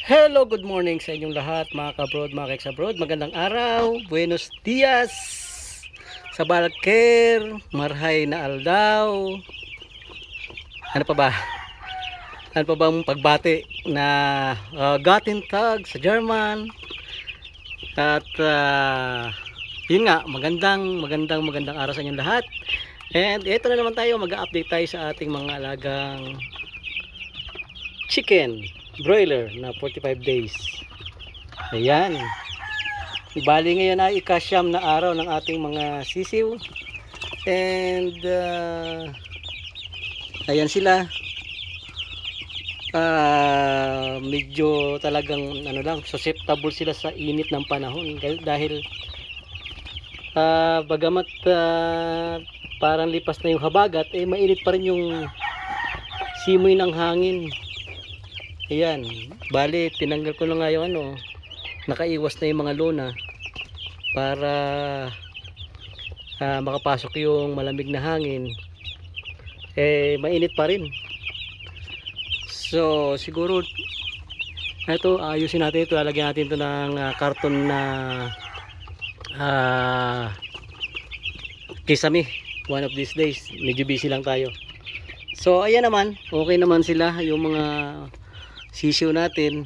Hello, good morning sa inyong lahat mga ka-abroad, mga keks-abroad. Magandang araw, buenos dias, sabalker, marhay na aldaw. Ano pa ba? Ano pa bang pagbati na Guten Tag sa German? At yun nga, magandang araw sa inyong lahat. And ito na naman tayo, mag-update tayo sa ating mga alagang chicken broiler na 45 days. Ayan. Bali ngayon ay ikasyam na araw ng ating mga sisiw. And ayan sila. Medyo talagang susceptible sila sa init ng panahon dahil bagamat parang lipas na yung habagat, mainit pa rin yung simoy ng hangin. Ayan, bali tinanggal ko na nga yung nakaiwas na yung mga lona para makapasok yung malamig na hangin. Mainit pa rin. So siguro ito, ayusin natin ito, lalagyan natin ito ng karton na kisame one of these days. Medyo busy lang tayo. So ayan naman, okay naman sila yung mga sisiw natin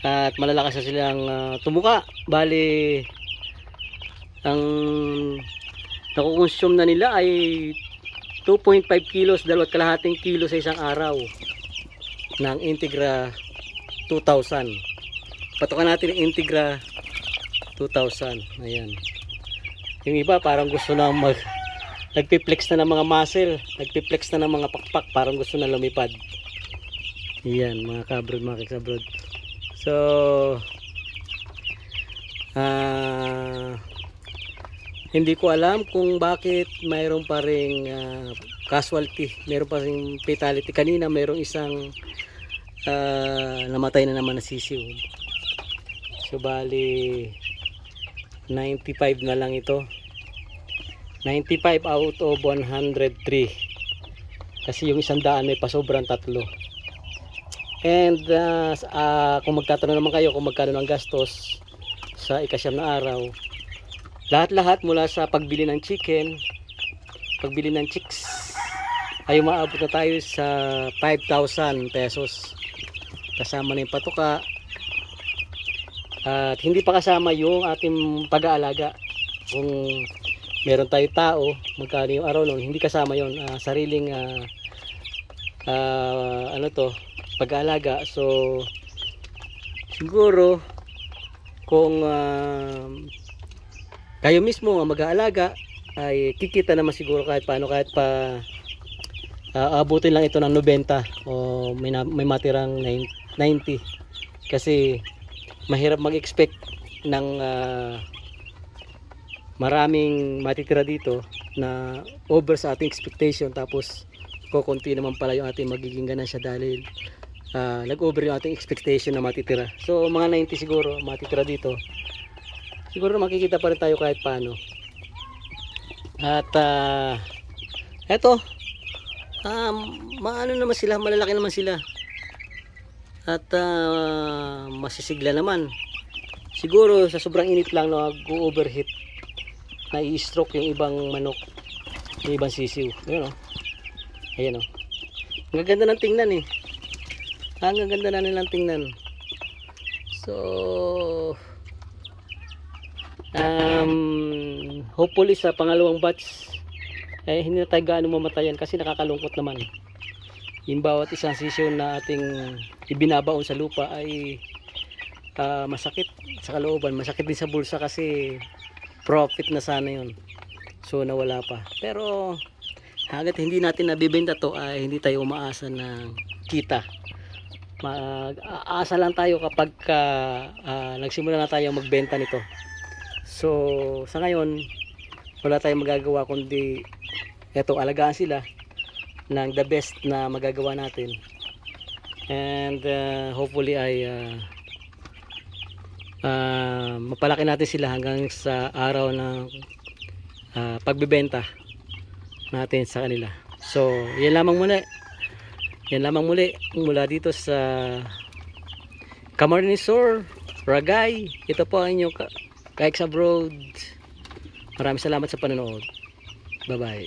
at malalakas na silang tumuka. Bali ang nakukonsume na nila ay 2.5 kilos, 2.5 kilo sa isang araw ng Integra 2000. Patukan natin ang Integra 2000. Ayan, yung iba parang gusto na nagpiplex na ng mga muscle, nagpiplex na ng mga pakpak, parang gusto na lumipad. Yan mga ka-abroad, mga keks-abroad. So hindi ko alam kung bakit mayroon pa ring casualty, mayroon pa ring fatality. Kanina mayroong isang namatay na naman na sisiw. So bali 95 na lang ito, 95 out of 103, kasi yung 100 may pasobrang 3. And kung magtatanong naman kayo kung magkano ng gastos sa ikasyam na araw, lahat-lahat mula sa pagbili ng chicken, pagbili ng chicks, ay umaabot na tayo sa 5,000 pesos. Kasama na yung patuka at hindi pa kasama yung ating pag-aalaga. Kung meron tayo tao, magkano yung araw nun, hindi kasama yon, sariling pag-aalaga. So siguro kung kayo mismo ang mag-aalaga, ay kikita naman siguro kahit paano, kahit pa abutin lang ito ng 90 o may matirang 90, kasi mahirap mag-expect ng maraming matitira dito na over sa ating expectation, tapos kukunti naman pala yung ating magiging ganansya dahil nag-over yung ating expectation na matitira. So mga 90 siguro matitira dito. Siguro makikita pa rin tayo kahit paano. At eto, maano naman sila, malalaki naman sila. At masisigla naman. Siguro sa sobrang init lang nag-overheat, na i-stroke yung ibang manok, yung ibang sisiw. Ayun o. Ayan o. Ang ganda ng tingnan eh. Ang ganda na nilang tingnan. So hopefully sa pangalawang batch hindi na tayo gaano mamatayan, kasi nakakalungkot naman. Yung bawat isang sisiw na ating ibinabaon sa lupa ay masakit sa kalooban, masakit din sa bulsa, kasi profit na sana yun. So nawala pa. Pero hanggat hindi natin nabibenta to, ay hindi tayo umaasa ng kita. Aasa lang tayo kapag nagsimula na tayo magbenta nito. So sa ngayon wala tayong magagawa kundi eto, alagaan sila ng the best na magagawa natin. And hopefully ay mapalaki natin sila hanggang sa araw ng pagbebenta natin sa kanila. So yan lamang muli mula dito sa Camarnesor, Ragay. Ito po ang inyong Kayaks Abroad. Maraming salamat sa panonood. Bye-bye.